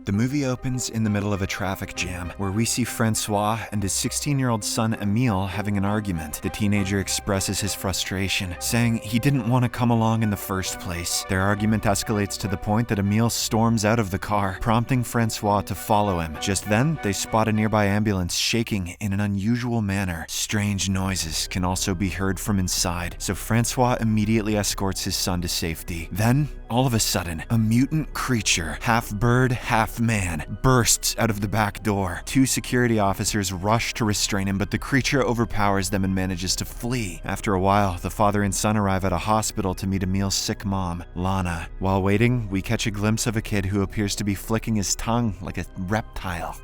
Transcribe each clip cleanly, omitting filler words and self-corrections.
The movie opens in the middle of a traffic jam, where we see François and his 16-year-old son Emil having an argument. The teenager expresses his frustration, saying he didn't want to come along in the first place. Their argument escalates to the point that Emil storms out of the car, prompting François to follow him. Just then, they spot a nearby ambulance shaking in an unusual manner. Strange noises can also be heard from inside, so François immediately escorts his son to safety. Then, all of a sudden, a mutant creature, half bird, half man, bursts out of the back door. Two security officers rush to restrain him, but the creature overpowers them and manages to flee. After a while, the father and son arrive at a hospital to meet Emil's sick mom, Lana. While waiting, we catch a glimpse of a kid who appears to be flicking his tongue like a reptile.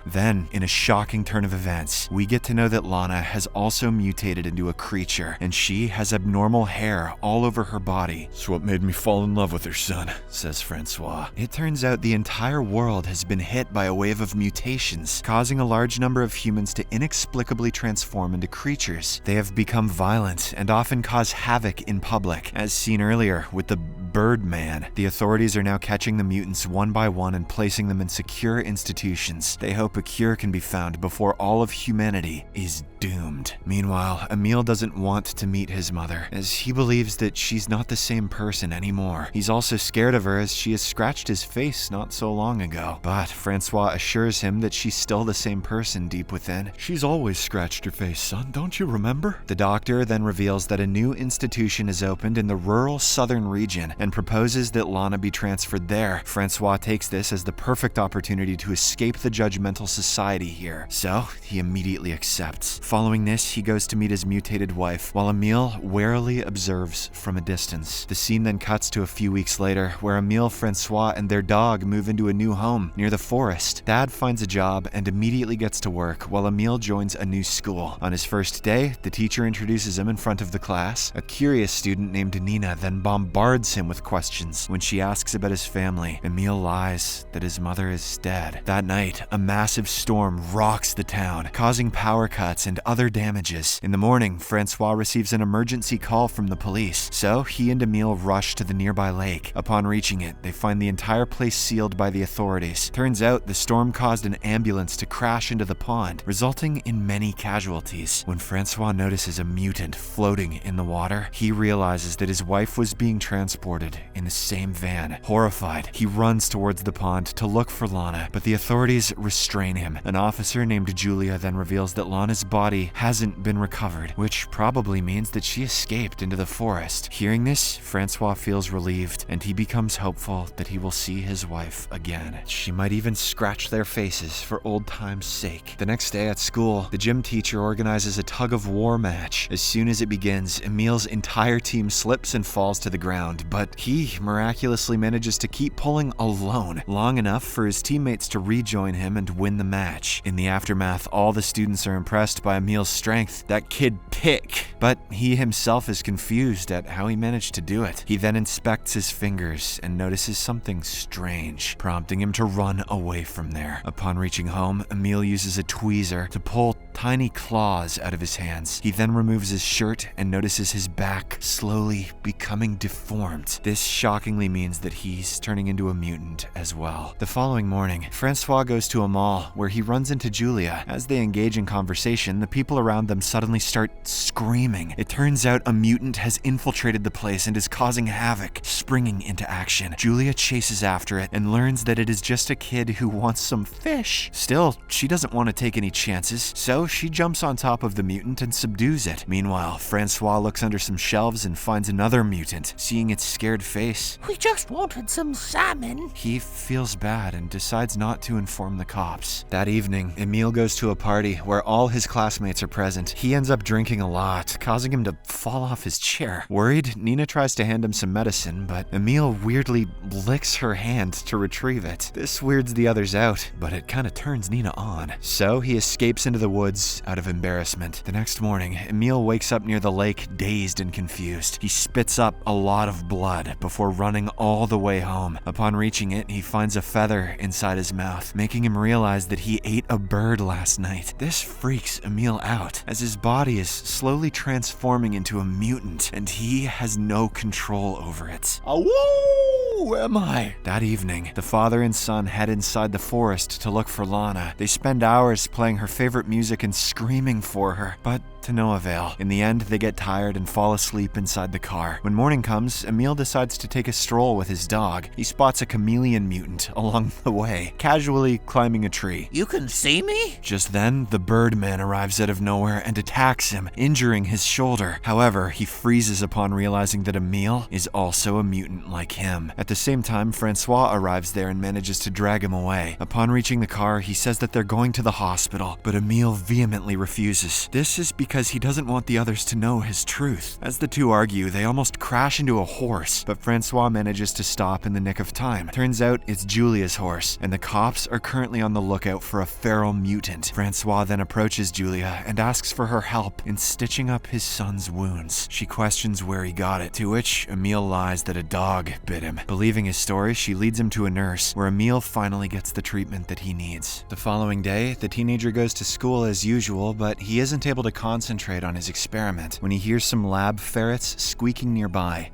Then, in a shocking turn of events, we get to know that Lana has also mutated into a creature, and she has abnormal hair all over her body. "It's what made me fall in love with her, son," says François. It turns out the entire world has been hit by a wave of mutations, causing a large number of humans to inexplicably transform into creatures. They have become violent and often cause havoc in public, as seen earlier with the Birdman. The authorities are now catching the mutants one by one and placing them in secure institutions. They hope a cure can be found before all of humanity is doomed. Meanwhile, Emil doesn't want to meet his mother, as he believes that she's not the same person anymore. He's also scared of her, as she has scratched his face not so long ago. But François assures him that she's still the same person deep within. "She's always scratched her face, son, don't you remember?" The doctor then reveals that a new institution is opened in the rural southern region and proposes that Lana be transferred there. François takes this as the perfect opportunity to escape the judgmental society here, so he immediately accepts. Following this, he goes to meet his mutated wife, while Emil warily observes from a distance. The scene then cuts to a few weeks later, where Emil, François, and their dog move into a new home near the forest. Dad finds a job and immediately gets to work, while Emil joins a new school. On his first day, the teacher introduces him in front of the class. A curious student named Nina then bombards him with questions. When she asks about his family, Emil lies that his mother is dead. That night, a massive storm rocks the town, causing power cuts and other damages. In the morning, François receives an emergency call from the police, so he and Emil rush to the nearby lake. Upon reaching it, they find the entire place sealed by the authorities. Turns out the storm caused an ambulance to crash into the pond, resulting in many casualties. When François notices a mutant floating in the water, he realizes that his wife was being transported in the same van. Horrified, he runs towards the pond to look for Lana, but the authorities restrain him. An officer named Julia then reveals that Lana's body hasn't been recovered, which probably means that she escaped into the forest. Hearing this, François feels relieved, and he becomes hopeful that he will see his wife again. She might even scratch their faces for old time's sake. The next day at school, the gym teacher organizes a tug-of-war match. As soon as it begins, Emil's entire team slips and falls to the ground, but he miraculously manages to keep pulling alone long enough for his teammates to rejoin him and win the match. In the aftermath, all the students are impressed by Emil's strength. "That kid pick," but he himself is confused at how he managed to do it. He then inspects his fingers and notices something strange, prompting him to run away from there. Upon reaching home, Emil uses a tweezer to pull tiny claws out of his hands. He then removes his shirt and notices his back slowly becoming deformed. This shockingly means that he's turning into a mutant as well. The following morning, François goes to a mall where he runs into Julia. As they engage in conversation, the people around them suddenly start screaming. It turns out a mutant has infiltrated the place and is causing havoc. Springing into action, Julia chases after it and learns that it is just a kid who wants some fish. Still, she doesn't want to take any chances, so she jumps on top of the mutant and subdues it. Meanwhile, François looks under some shelves and finds another mutant. Seeing its scared face, "We just wanted some salmon." He feels bad and decides not to inform the cops. That evening, Emil goes to a party where all his classmates are present. He ends up drinking a lot, causing him to fall off his chair. Worried, Nina tries to hand him some medicine, but Emil weirdly licks her hand to retrieve it. This weirds the others out, but it kind of turns Nina on. So he escapes into the woods out of embarrassment. The next morning, Emil wakes up near the lake, dazed and confused. He spits up a lot of blood before running all the way home. Upon reaching it, he finds a feather inside his mouth, making him realize that he ate a bird last night. This freaks Emil out, as his body is slowly transforming into a mutant, and he has no control over it. Awoo! Who am I? That evening, the father and son head inside the forest to look for Lana. They spend hours playing her favorite music and screaming for her, but to no avail. In the end, they get tired and fall asleep inside the car. When morning comes, Emil decides to take a stroll with his dog. He spots a chameleon mutant along the way, casually climbing a tree. You can see me? Just then, the Birdman arrives out of nowhere and attacks him, injuring his shoulder. However, he freezes upon realizing that Emil is also a mutant like him. At the same time, François arrives there and manages to drag him away. Upon reaching the car, he says that they're going to the hospital, but Emil vehemently refuses. This is because he doesn't want the others to know his truth. As the two argue, they almost crash into a horse, but François manages to stop in the nick of time. Turns out it's Julia's horse, and the cops are currently on the lookout for a feral mutant. François then approaches Julia and asks for her help in stitching up his son's wounds. She questions where he got it, to which Emil lies that a dog bit him. Believing his story, she leads him to a nurse, where Emil finally gets the treatment that he needs. The following day, the teenager goes to school as usual, but he isn't able to concentrate on his experiment when he hears some lab ferrets squeaking nearby.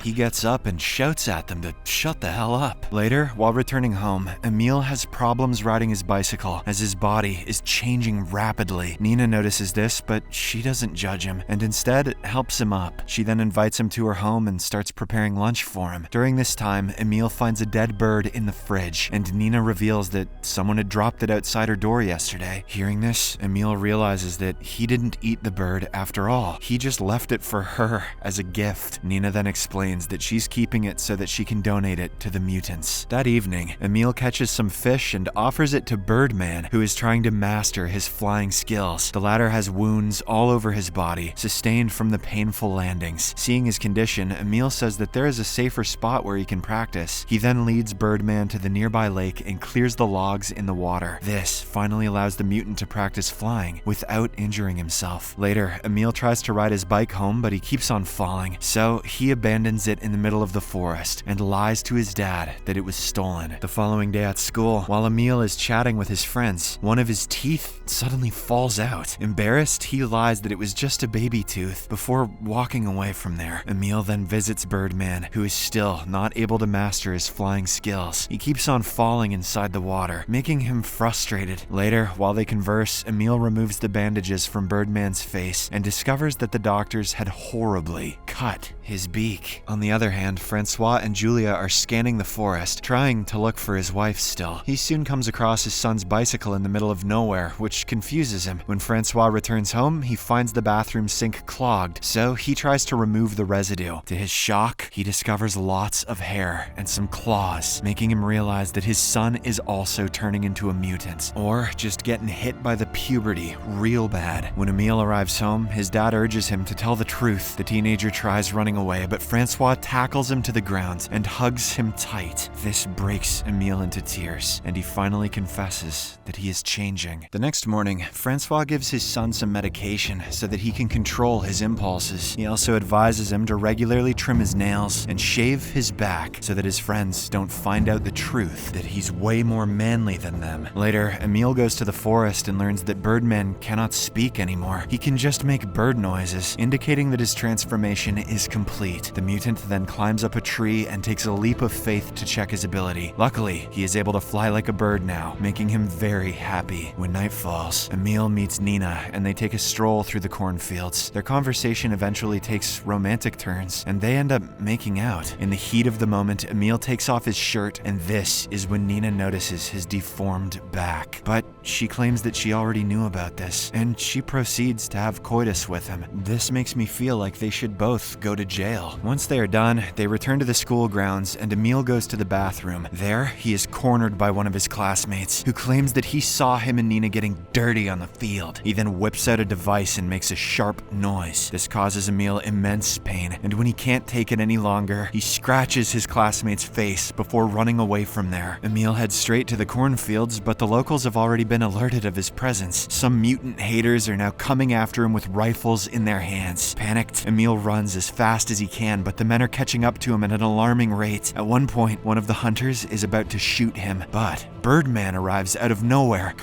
He gets up and shouts at them to shut the hell up. Later, while returning home, Emil has problems riding his bicycle as his body is changing rapidly. Nina notices this, but she doesn't judge him and instead helps him up. She then invites him to her home and starts preparing lunch for him. During this time, Emil finds a dead bird in the fridge, and Nina reveals that someone had dropped it outside her door yesterday. Hearing this, Emil realizes that he didn't eat the bird after all. He just left it for her as a gift. Nina then explains that she's keeping it so that she can donate it to the mutants. That evening, Emil catches some fish and offers it to Birdman, who is trying to master his flying skills. The latter has wounds all over his body, sustained from the painful landings. Seeing his condition, Emil says that there is a safer spot where he can practice. He then leads Birdman to the nearby lake and clears the logs in the water. This finally allows the mutant to practice flying without injuring himself. Later, Emil tries to ride his bike home, but he keeps on falling, so he abandons it in the middle of the forest and lies to his dad that it was stolen. The following day at school, while Emil is chatting with his friends, one of his teeth suddenly falls out. Embarrassed, he lies that it was just a baby tooth before walking away from there. Emil then visits Birdman, who is still not able to master his flying skills. He keeps on falling inside the water, making him frustrated. Later, while they converse, Emil removes the bandages from Birdman's face and discovers that the doctors had horribly cut his beak. On the other hand, François and Julia are scanning the forest, trying to look for his wife still. He soon comes across his son's bicycle in the middle of nowhere, which confuses him. When François returns home, he finds the bathroom sink clogged, so he tries to remove the residue. To his shock, he discovers lots of hair and some claws, making him realize that his son is also turning into a mutant, or just getting hit by the puberty real bad. When Emil arrives home, his dad urges him to tell the truth. The teenager tries running away, but François tackles him to the ground and hugs him tight. This breaks Emil into tears, and he finally confesses that he is changing. The next morning, François gives his son some medication so that he can control his impulses. He also advises him to regularly trim his nails and shave his back so that his friends don't find out the truth that he's way more manly than them. Later, Emil goes to the forest and learns that Birdman cannot speak anymore. He can just make bird noises, indicating that his transformation is complete. The mutant then climbs up a tree and takes a leap of faith to check his ability. Luckily, he is able to fly like a bird now, making him very happy. When night falls, Emil meets Nina and they take a stroll through the cornfields. Their conversation eventually takes romantic turns and they end up making out. In the heat of the moment, Emil takes off his shirt and this is when Nina notices his deformed back. But she claims that she already knew about this and she proceeds to have coitus with him. This makes me feel like they should both go to jail. Once they are done, they return to the school grounds and Emil goes to the bathroom. There, he is cornered by one of his classmates who claims that he saw him and Nina getting dirty on the field. He then whips out a device and makes a sharp noise. This causes Emil immense pain, and when he can't take it any longer, he scratches his classmate's face before running away from there. Emil heads straight to the cornfields, but the locals have already been alerted of his presence. Some mutant haters are now coming after him with rifles in their hands. Panicked, Emil runs as fast as he can, but the men are catching up to him at an alarming rate. At one point, one of the hunters is about to shoot him, but Birdman arrives out of nowhere.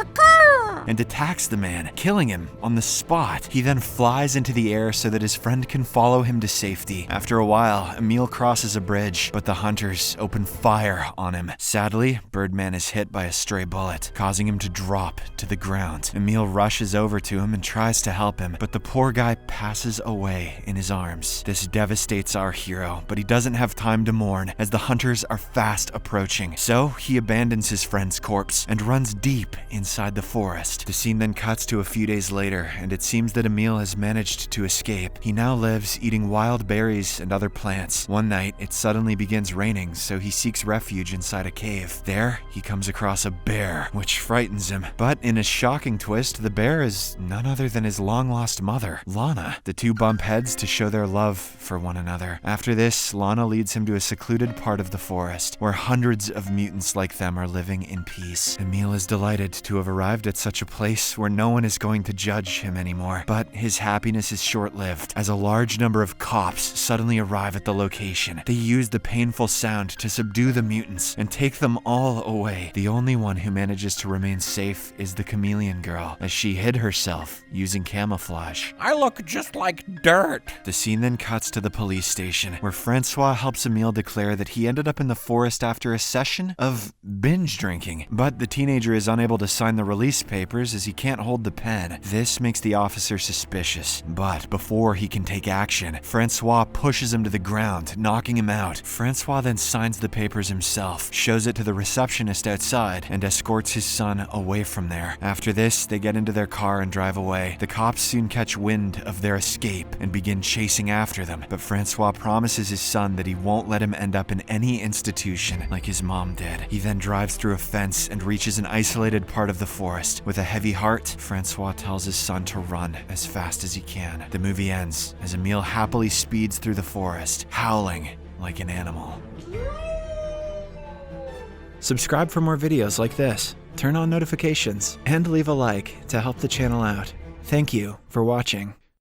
and attacks the man, killing him on the spot. He then flies into the air so that his friend can follow him to safety. After a while, Emil crosses a bridge, but the hunters open fire on him. Sadly, Birdman is hit by a stray bullet, causing him to drop to the ground. Emil rushes over to him and tries to help him, but the poor guy passes away in his arms. This devastates our hero, but he doesn't have time to mourn as the hunters are fast approaching. So he abandons his friend's corpse and runs deep inside the forest. The scene then cuts to a few days later, and it seems that Emil has managed to escape. He now lives eating wild berries and other plants. One night, it suddenly begins raining, so he seeks refuge inside a cave. There, he comes across a bear, which frightens him. But in a shocking twist, the bear is none other than his long-lost mother, Lana. The two bump heads to show their love for one another. After this, Lana leads him to a secluded part of the forest, where hundreds of mutants like them are living in peace. Emil is delighted to have arrived at such a place where no one is going to judge him anymore. But his happiness is short-lived, as a large number of cops suddenly arrive at the location. They use the painful sound to subdue the mutants and take them all away. The only one who manages to remain safe is the chameleon girl, as she hid herself using camouflage. I look just like dirt. The scene then cuts to the police station, where François helps Emil declare that he ended up in the forest after a session of binge drinking. But the teenager is unable to sign the release papers as he can't hold the pen. This makes the officer suspicious. But before he can take action, François pushes him to the ground, knocking him out. François then signs the papers himself, shows it to the receptionist outside, and escorts his son away from there. After this, they get into their car and drive away. The cops soon catch wind of their escape and begin chasing after them, but François promises his son that he won't let him end up in any institution like his mom did. He then drives through a fence and reaches an isolated part of the forest. With a heavy heart, François tells his son to run as fast as he can. The movie ends as Emil happily speeds through the forest, howling like an animal. Subscribe for more videos like this, turn on notifications, and leave a like to help the channel out. Thank you for watching.